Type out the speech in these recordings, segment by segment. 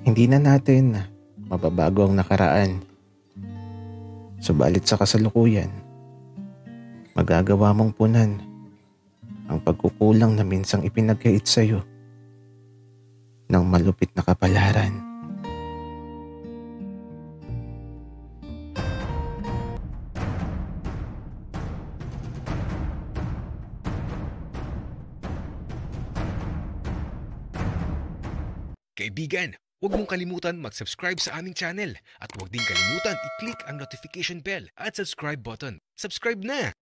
Hindi na natin mababago ang nakaraan. Subalit sa kasalukuyan, magagawa mong punan ang pagkukulang na minsang ipinagkait sa'yo ng malupit na kapalaran. Kaibigan, huwag mong kalimutan mag-subscribe sa aming channel at huwag din kalimutan i-click ang notification bell at subscribe button. Subscribe na!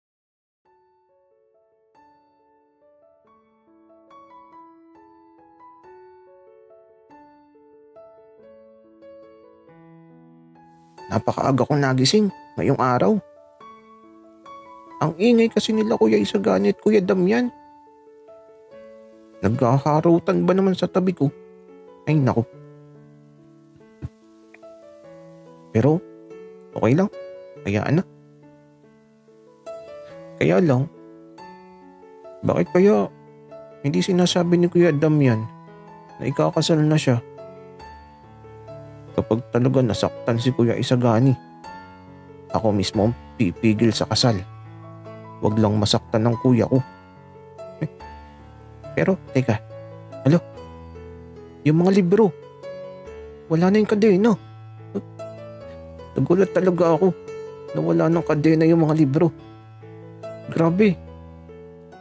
Napakaaga kong nagising ngayong araw. Ang ingay kasi nila Kuya Isagani at Kuya Damian. Nagkakarutan ba naman sa tabi ko? Ay naku. Pero okay lang. Hayaan na. Kaya lang, bakit kaya hindi sinasabi ni Kuya Damian na ikakasal na siya? Kapag talaga nasaktan si Kuya Isagani, ako mismo ang pipigil sa kasal. Huwag lang masaktan ng kuya ko. Pero teka, alo, yung mga libro, wala na yung kadena. Nagulat talaga ako na wala ng kadena yung mga libro. Grabe,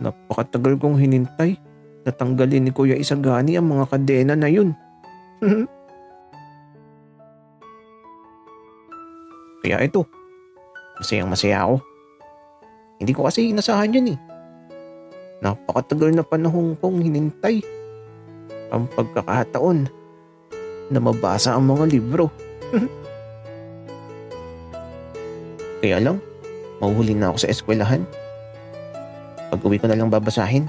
napakatagal kong hinintay na tanggalin ni Kuya Isagani ang mga kadena na yun. Kaya ito, masayang masaya ako. Hindi ko kasi inasahan yun eh. Napakatagal na panahon kong hinintay ang pagkakataon na mabasa ang mga libro. Kaya lang, mahuhuli na ako sa eskwelahan. Pag-uwi ko na lang babasahin.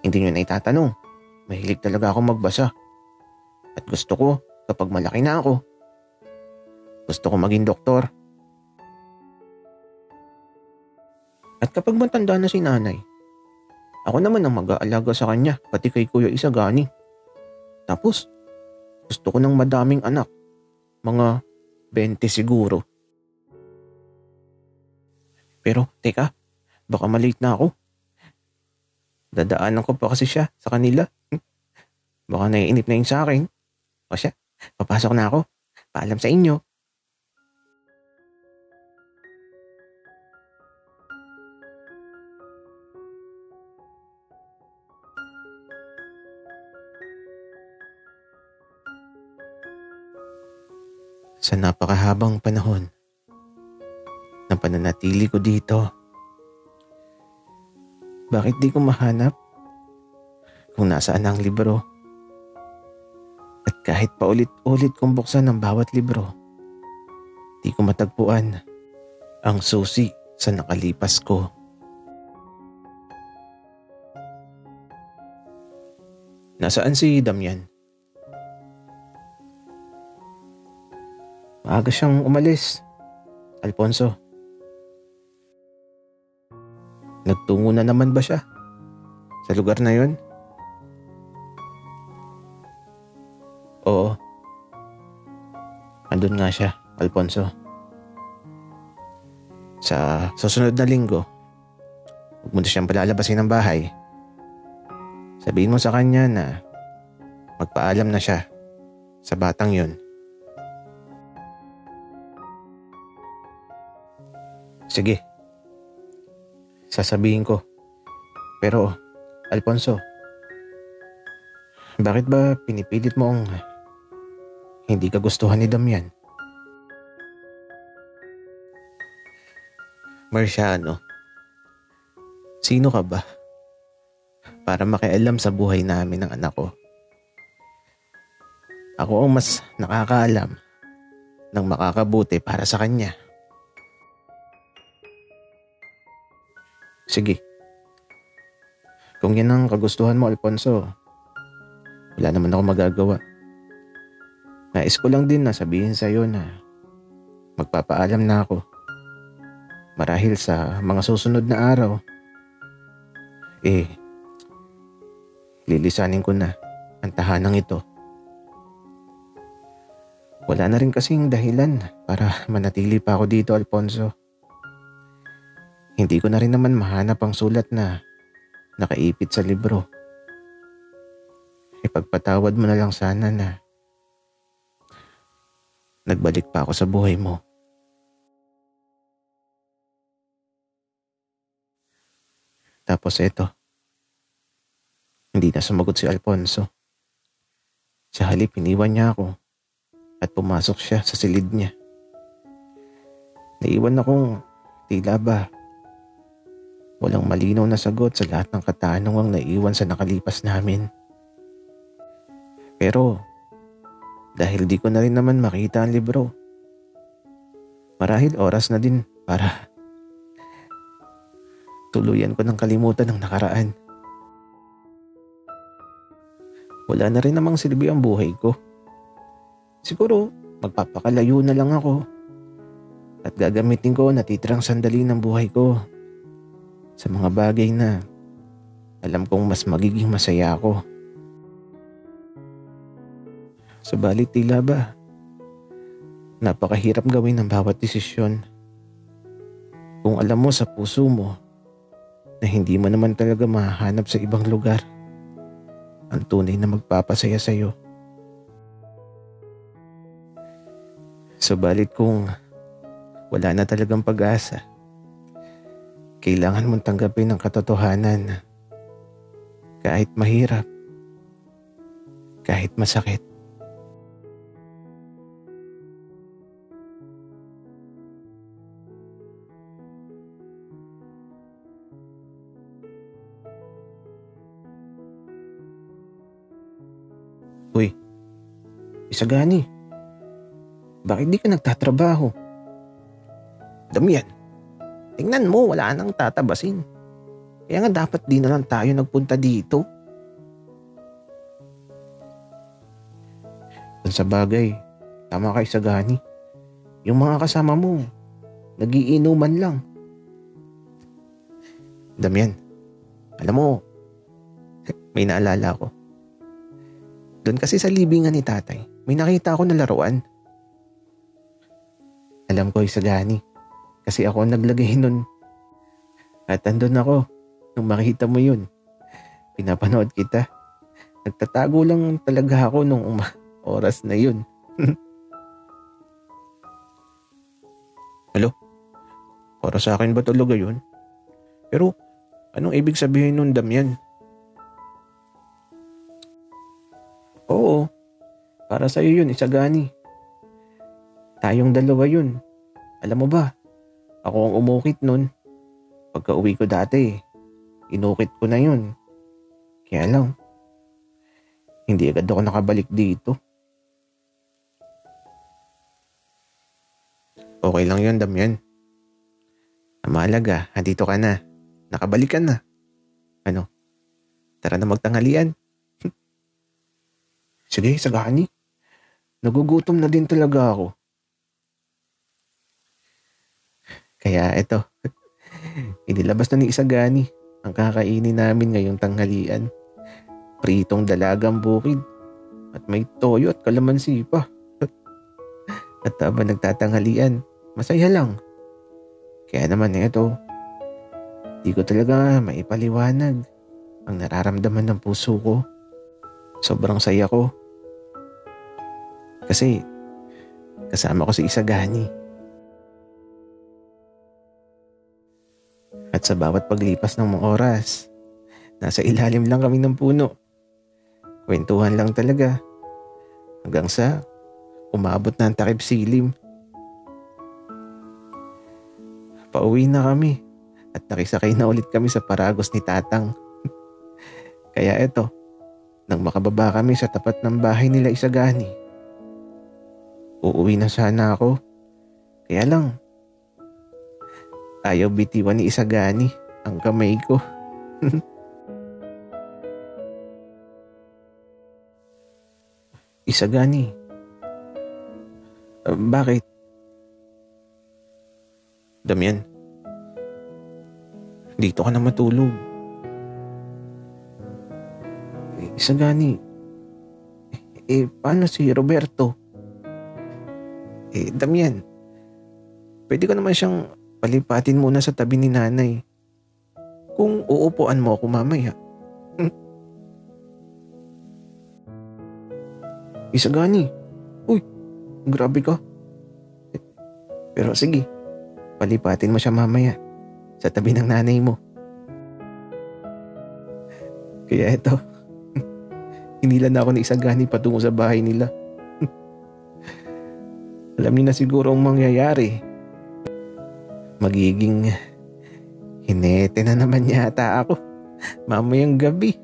Hindi nyo na itatanong, mahilig talaga ako magbasa. At gusto ko, kapag malaki na ako, gusto ko maging doktor. At kapag matanda na si nanay, ako naman ang mag-aalaga sa kanya, pati kay Kuya Isagani. Tapos, gusto ko ng madaming anak. Mga 20 siguro. Pero, teka, baka malate na ako. Dadaanan ko pa kasi siya sa kanila. Baka naiinip na yun sa akin. O siya, papasok na ako. Paalam sa inyo. Sa napakahabang panahon na pananatili ko dito, bakit di ko mahanap kung nasaan ang libro? At kahit paulit-ulit kong buksan ang bawat libro, di ko matagpuan ang susi sa nakalipas ko. Nasaan si Damian? Maaga siyang umalis, Alfonso. Nagtungo na naman ba siya sa lugar na yon? Oo. Andun nga siya, Alfonso. Sa susunod na linggo, huwag mo na siyang palalabasin ng bahay. Sabihin mo sa kanya na magpaalam na siya sa batang yon. Sige. Sasabihin ko. Pero, Alfonso, bakit ba pinipilit mo ang hindi kagustuhan ni Damian? Marciano, sino ka ba para makialam sa buhay namin ng anak ko? Ako ang mas nakakaalam ng makakabuti para sa kanya. Sige. Kung yan ang kagustuhan mo, Alfonso, wala naman ako magagawa. Nais ko lang din na sabihin sa'yo na magpapaalam na ako. Marahil sa mga susunod na araw, lilisanin ko na ang tahanang ito. Wala na rin kasing dahilan para manatili pa ako dito, Alfonso. Hindi ko na rin naman mahanap ang sulat na nakaipit sa libro. Ipagpatawad mo na lang sana na nagbalik pa ako sa buhay mo. Tapos eto, hindi na sumagot si Alfonso. Sa halip, iniwan niya ako at pumasok siya sa silid niya. Naiwan akong tila ba walang malinaw na sagot sa lahat ng katanungang naiwan sa nakalipas namin. Pero dahil di ko na rin naman makita ang libro, marahil oras na din para tuluyan ko ng kalimutan ng nakaraan. Wala na rin namang silbi ang buhay ko. Siguro magpapakalayo na lang ako at gagamitin ko natitirang sandali ng buhay ko sa mga bagay na alam kong mas magiging masaya ako. Subalit tila ba napakahirap gawin ang bawat desisyon kung alam mo sa puso mo na hindi mo naman talaga mahanap sa ibang lugar ang tunay na magpapasaya sa'yo. Subalit kung wala na talagang pag-asa, kailangan mong tanggapin ang katotohanan kahit mahirap, kahit masakit. Uy, Isagani, bakit di ka nagtatrabaho? Damian, tingnan mo, wala nang tatabasin. Kaya nga dapat di na lang tayo nagpunta dito. Kung sa bagay, tama ka Isagani. Yung mga kasama mo, nagiinuman lang. Damian, alam mo, may naalala ko. Doon kasi sa libingan ni tatay, may nakita ako na laruan. Alam ko Isagani, kasi ako ang naglagay nun. At andun ako, nung makita mo yun. Pinapanood kita. Nagtatago lang talaga ako nung oras na yun. Hello? Para sa akin ba talaga yun? Pero, anong ibig sabihin nun, Damian? Oo, para sa'yo yun, Isagani. Tayong dalawa yun. Alam mo ba, ako ang umukit nun. Pagka uwi ko dati, inukit ko na yun. Kaya lang, hindi agad ako nakabalik dito. Okay lang yun, Damian. Ang mahalaga, andito ka na. Nakabalik ka na. Ano? Tara na magtanghalian. Sige, Isagani. Nagugutom na din talaga ako. Kaya eto, inilabas na ni Isagani ang kakainin namin ngayong tanghalian. Pritong dalagang bukid at may toyo at kalamansi pa. At habang nagtatanghalian, masaya lang. Kaya naman eto, di ko talaga maipaliwanag ang nararamdaman ng puso ko. Sobrang saya ko. Kasi kasama ko si Isagani. At sa bawat paglipas ng mga oras, nasa ilalim lang kami ng puno. Kwentuhan lang talaga. Hanggang sa umabot na ang takip silim. Pauwi na kami at nakisakay na ulit kami sa paragos ni Tatang. Kaya eto, nang makababa kami sa tapat ng bahay nila Isagani, uuwi na sana ako. Kaya lang, ayaw bitiwan ni Isagani ang kamay ko. Isagani, bakit? Damian, dito ka na matulog. Isagani, paano si Roberto? Damian, pwede ko naman siyang palipatin muna sa tabi ni nanay. Kung uupuan mo ako mamaya. Isagani. Uy, grabe ka. Pero sige, palipatin mo siya mamaya sa tabi ng nanay mo. Kaya eto, hinila na ako ni Isagani patungo sa bahay nila. Alam niyo na siguro ang mangyayari. Magiging hinete na naman yata ako mamayang gabi.